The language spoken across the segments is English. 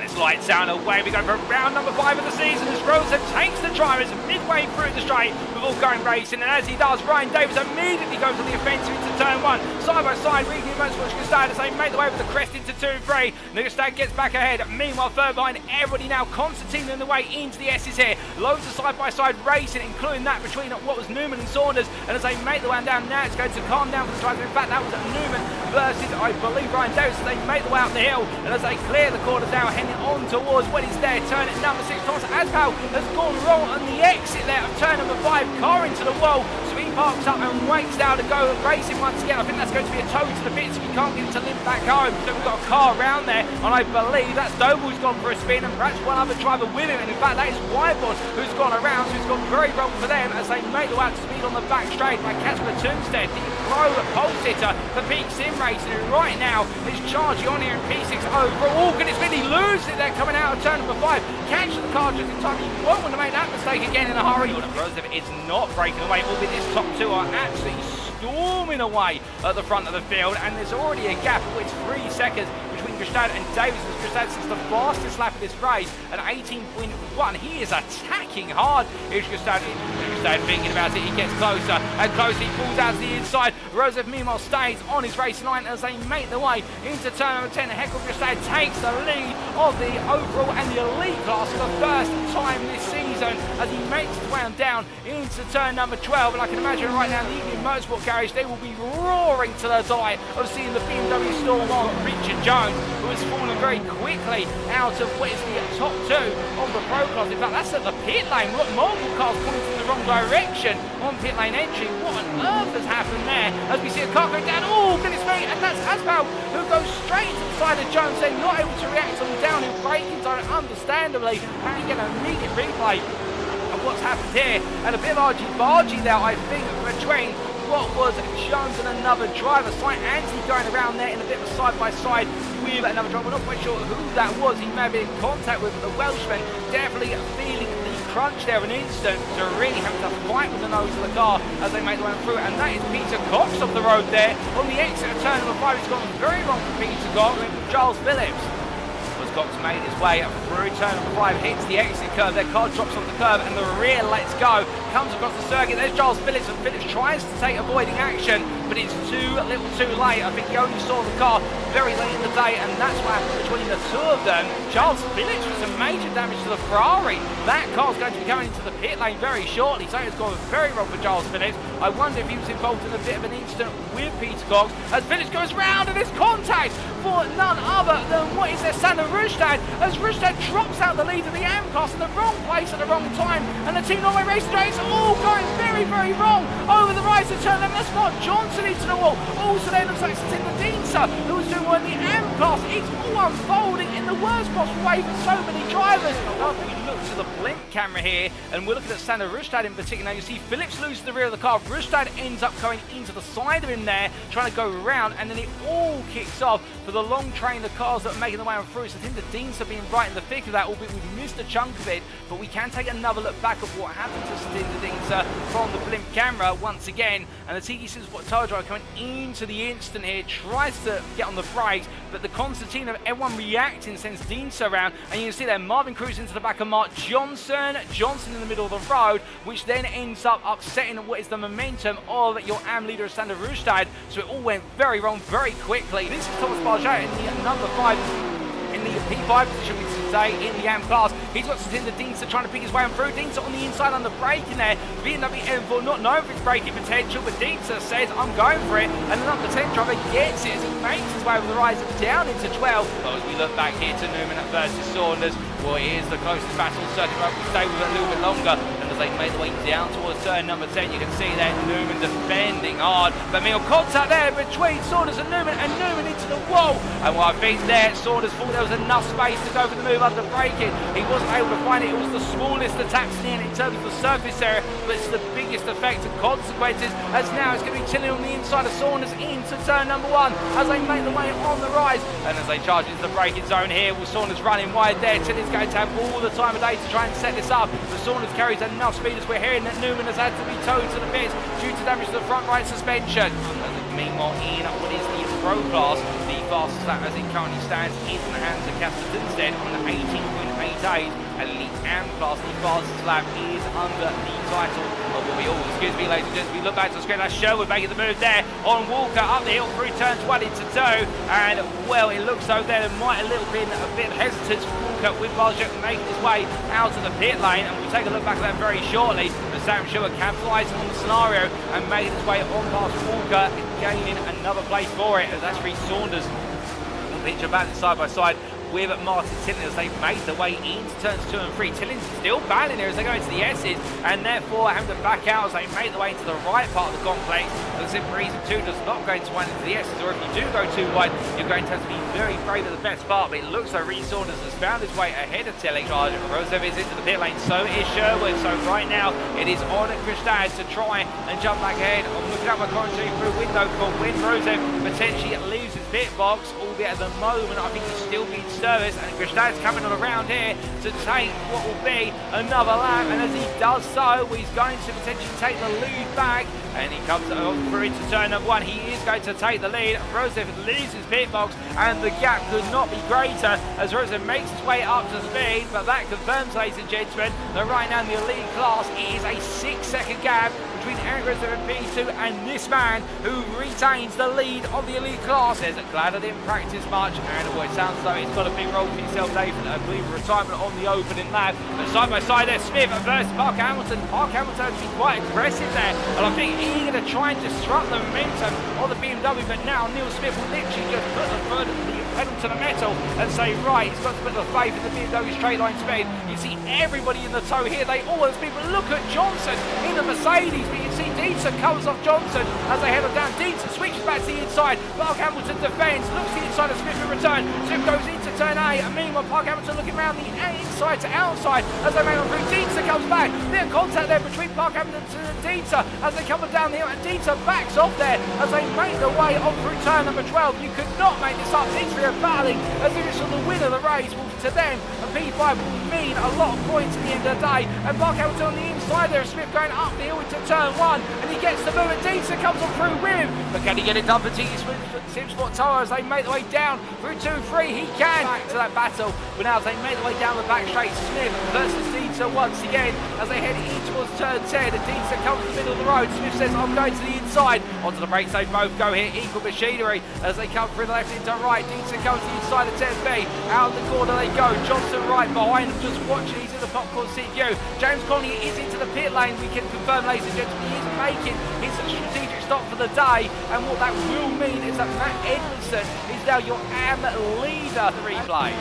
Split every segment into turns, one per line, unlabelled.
that's lights out and away we go for round number 5 of the season as Roseth takes the drivers midway through the straight before going racing, and as he does, Ryan Davis immediately goes on the offensive into turn 1. Side by side, Regan Motorsports Gustad as they make the way with the crest into 2 and 3. Gustad gets back ahead. Meanwhile, third behind everybody now, Concertina in the way into the S's here. Loads of side by side racing, including that between what was Newman and Saunders, and as they make the way down now, it's going to calm down for the drivers. In fact, that was Newman versus, I believe, Ryan Davis as they make the way out the hill, and as they clear the corners now, heading on towards what is there, turn at number 6. Thomas Asphaug has gone wrong on the exit there of turn number 5, car into the wall, so he parks up and waits now to go racing once again. I think that's going to be a tow to the pits if you can't get him to limp back home. So we've got a car around there, and I believe that's Doble who's gone for a spin, and perhaps one other driver with him, and in fact that is Whiteboard who's gone around, so it's gone very wrong for them as they make the way out to speed on the back straight by Kasper Tunsted, the pro pole sitter for Peak Sim Racing, who right now is charging on here in P6 overall. Goodness me, he loses it there coming out of turn number 5. Catches the car just in time. He won't want to make that mistake again in a hurry. Roseth is not breaking away, albeit this top 2 are absolutely storming away at the front of the field, and there's already a gap of which 3 seconds between Gustad and Davis, as Gustad since the fastest lap of this race at 18.1. He is attacking hard. Here's Gustad thinking about it. He gets closer and closer. He pulls out to the inside. Roseth meanwhile stays on his race line as they make the way into turn number 10. Heckle Gustad takes the lead of the overall and the elite class for the first time this season as he makes his way on down into turn number 12. And I can imagine right now in the evening motorsport garage they will be roaring to the delight of seeing the BMW Storm on Richard Jones, who has fallen very quickly out of what is the top 2 of the Pro class. In fact, that's at the pit lane. We've got multiple cars pointing in the wrong direction on pit lane entry. What on earth has happened there as we see a car going down? Oh, goodness me, and that's Asphaug who goes straight to the side of Jones. They're not able to react on the downhill braking zone, understandably, and you get an immediate replay of what's happened here, and a bit of argy-bargy there, I think, between what was Jones and another driver. Slight Anthony going around there in a bit of a side-by-side with another driver. We're not quite sure who that was. He may have been in contact with the Welshman, definitely feeling the crunch there an instant to really have to fight with the nose of the car as they make the way through, and that is Peter Cox off the road there on the exit of turn number 5. It's gone very wrong for Peter Cox. Giles Phillips was Cox made his way through turn number 5, hits the exit curve, their car drops off the curve and the rear lets go, comes across the circuit. There's Giles Phillips, and Phillips tries to take avoiding action, but it's too little too late. I think he only saw the car very late in the day, and that's what happened between the 2 of them. Giles Phillips with some major damage to the Ferrari. That car's going to be going into the pit lane very shortly, so it's gone very wrong for Giles Phillips. I wonder if he was involved in a bit of an incident with Peter Cox as Phillips goes round and there's contact for none other than what is their Sander Rustad, as Rustad drops out the lead of the AM class in the wrong place at the wrong time, and the Team Norway race straight. It's all going very, very wrong over the rise of turn 11. That's Mark Johnson into the wall. Also there looks like Satinda Dienza, who was doing well in the AM class. It's all unfolding in the worst possible way for so many drivers. After we look to the blimp camera here, and we're looking at Sander Rustad in particular. Now you see Phillips loses the rear of the car. Rustad ends up going into the side of him there, trying to go around, and then it all kicks off for the long train of cars that are making the way on through. So Satinda Dienza being right in the thick of that, albeit we've missed a chunk of it, but we can take another look back of what happened to Satinda Dienza from the blimp camera once again. And the TD Supersport tow driver coming into the instant here, tries to get on the brakes, but the concertina of everyone reacting sends Dienza around, and you can see there Marvin Cruz into the back of Mark Johnson in the middle of the road, which then ends up upsetting what is the momentum of your AM leader Sander Rustad. So it all went very wrong very quickly. This is Thomas Asphaug in the number 5 in the P5 position, we should say, in the AM class. He's got Satinda Dienza trying to pick his way on through. Dienza on the inside on the braking there. BMW M4 not known for its braking potential, but Dienza says, I'm going for it. And the number 10 driver gets it as he makes his way over the rise down into 12. But as we look back here to Newman versus Saunders, well, it is the closest battle. Certainly we stay with it a little bit longer. And as they make the way down towards turn number 10, you can see there Newman defending hard. But meal contact there between Saunders and Newman into the wall. And what I think there, Saunders thought there was enough space to go for the move under braking. He wasn't able to find it. It was the smallest attacks in terms of the surface area, but it's the biggest effect and consequences, as now it's going to be chilling on the inside of Saunders into turn number 1 as they make the way on the rise. And as they charge into the braking zone here, well, Saunders running wide there. Tilly's going to have all the time of day to try and set this up, but Saunders carries enough speed, as we're hearing that Newman has had to be towed to the pits due to damage to the front right suspension. And meanwhile, in what is the Pro class, the fastest lap as it currently stands is in the hands of Kasper Tunsted on the 18.88. Elite AM class, the fastest lap is under the title of what we all, excuse me ladies and gentlemen, we look back to the screen, that's Sherwood making the move there on Walker up the hill through turns 1 into 2, and well, it looks so there might have been a bit of hesitance for Walker with Barget making his way out of the pit lane, and we'll take a look back at that very shortly. But Sam Sherwood capitalising on the scenario and making his way on past Walker, gaining another place for it, as that's Reece Saunders. We'll picture back side by side with Martin Tillins as they make their way into turns 2 and 3. Tillins still battling here as they go into the S's, and therefore having to back out as they make their way into the right part of the complex. For the simple reason 2 does not go into one into the S's, or if you do go too wide, you're going to have to be very brave at the best part. But it looks like Reece Saunders has found his way ahead of Tillins. Roseth is into the pit lane, so is Sherwood. So right now it is on Roseth to try and jump back ahead. I'm looking at my commentary through window for when Roseth potentially leaves his pit box, albeit at the moment I think he's still being service, and Roseth's coming on around here to take what will be another lap, and as he does so, he's going to potentially take the lead back, and he comes through into turn number 1. He is going to take the lead. Roseth leaves his pit box, and the gap could not be greater as Roseth makes his way up to speed, but that confirms, ladies and gentlemen, that right now in the elite class it is a 6-second gap between Erik Roseth and P2 and this man who retains the lead of the elite class. Says glad I didn't practice much, and it sounds as though it's got a big role for yourself, David. I believe a retirement on the opening lap. But side by side there, Smith versus Park Hamilton. Park Hamilton has been quite aggressive there, and I think eager to try and disrupt the momentum of the BMW, but now Neil Smith will literally just put the pedal to the metal and say, right, he's got to put the faith in the BMW straight line speed. You see everybody in the tow here, they all have speed, but look at Johnson in the Mercedes, but you see Dieter comes off Johnson as they head on down. Dieter switches back to the inside, Park Hamilton defends, looks to the inside of Smith in return. Smith goes into turn A, and meanwhile Park Hamilton looking around the inside to outside as they make on through. Dieter comes back, bit of contact there between Park Hamilton and Dieter as they come down the hill, and Dieter backs off there as they make their way on through turn number 12. You could not make this up. Dieter are battling as if it's for the win of the race. Well, to them, a P5 will mean a lot of points at the end of the day, and Park Hamilton on the inside there, Smith going up the hill into turn 1, and he gets the move, and Dieter comes on through with him, but can he get it done for Simsport Tower as they make their way down through 2-3? He can. Back to that battle, but now as they make their way down the back straight, Smith versus Dieter once again as they head in towards turn 10, and Dieter comes to the middle of the road. Smith says, I'm going to the inside. Onto the brakes, they both go here, equal machinery as they come through the left into right. Dieter comes to the inside of 10B, out of the corner they go. Johnson right behind them, just watching. He's in the popcorn seat view. James Conley is into the pit lane. We can confirm, ladies and gentlemen, he is making his strategic stop for the day, and what that will mean is that Matt Edmondson is now your AM leader. The replay.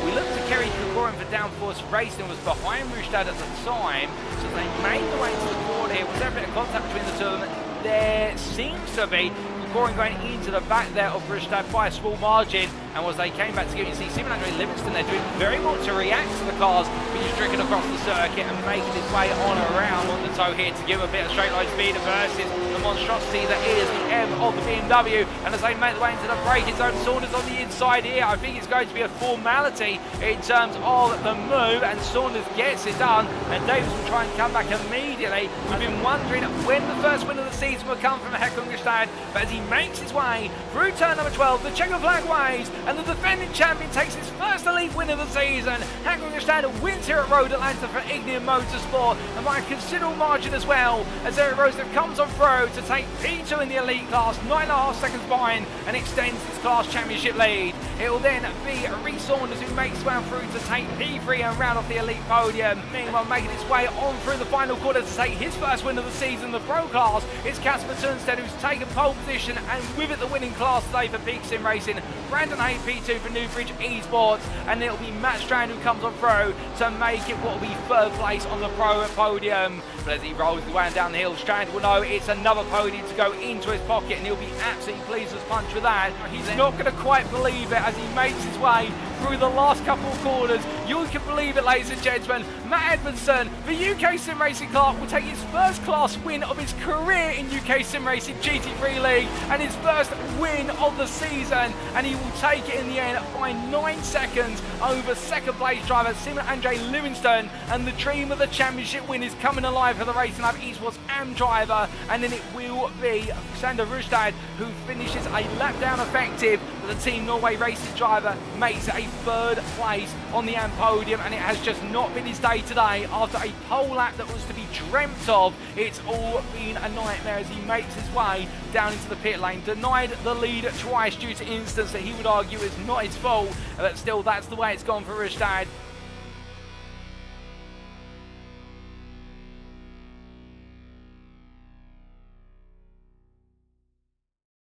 We looked to Kerry Gregorian for downforce racing, was behind Rustad at the time, so they made the way to the corner here. Was there a bit of contact between the two of them? There seems to be. Gregorian going into the back there of Rustad by a small margin, and as they came back together, you see Simon Andre Livingston there doing very much to react to the cars, but he's drinking across the circuit and making his way on around on the toe here to give a bit of straight line speed versus the monstrosity that is the M of the BMW. And as they make their way into the braking zone, Saunders on the inside here. I think it's going to be a formality in terms of the move, and Saunders gets it done, and Davis will try and come back immediately. We've been wondering when the first win of the season will come from Håkon Rustad, but as he makes his way through turn number 12, the checker flag waves, and the defending champion takes his first elite win of the season. Håkon Rustad wins here at Road Atlanta for Ignium Motorsport, and by a considerable margin as well, as Erik Roseth comes on through to take P2 in the elite class, 9.5 seconds behind, and extends his class championship lead. It will then be Reece Saunders who makes his way through to take P3 and round off the elite podium. Meanwhile, making his way on through the final quarter to take his first win of the season, the pro class, it's Kasper Tunsted who's taken pole position, and with it the winning class today for Peak Sim Racing. Brandon Hay P2 for Newbridge Esports, and it'll be Matt Strand who comes on through to make it what will be third place on the pro podium. But as he rolls the way down the hill, Strand will know it's another podium to go into his pocket, and he'll be absolutely pleased as punch with that. He's not going to quite believe it as he makes his way through the last couple of corners. You can believe it, ladies and gentlemen. Matt Edmondson, the UK Sim Racing Clark, will take his first class win of his career in UK Sim Racing GT3 League and his first win of the season, and he will take it in the end by 9 seconds over second place driver Simon Andre Livingston. And the dream of the championship win is coming alive for the Racing Lab Esports AM driver, and then it will be Sander Rustad who finishes a lap down effective, but the Team Norway Racing driver makes it a third place on the AM podium, and it has just not been his day today. After a pole lap that was to be dreamt of, it's all been a nightmare as he makes his way down into the pit lane, denied the lead twice due to incidents that he would argue is not his fault, but still that's the way it's gone for Rustad.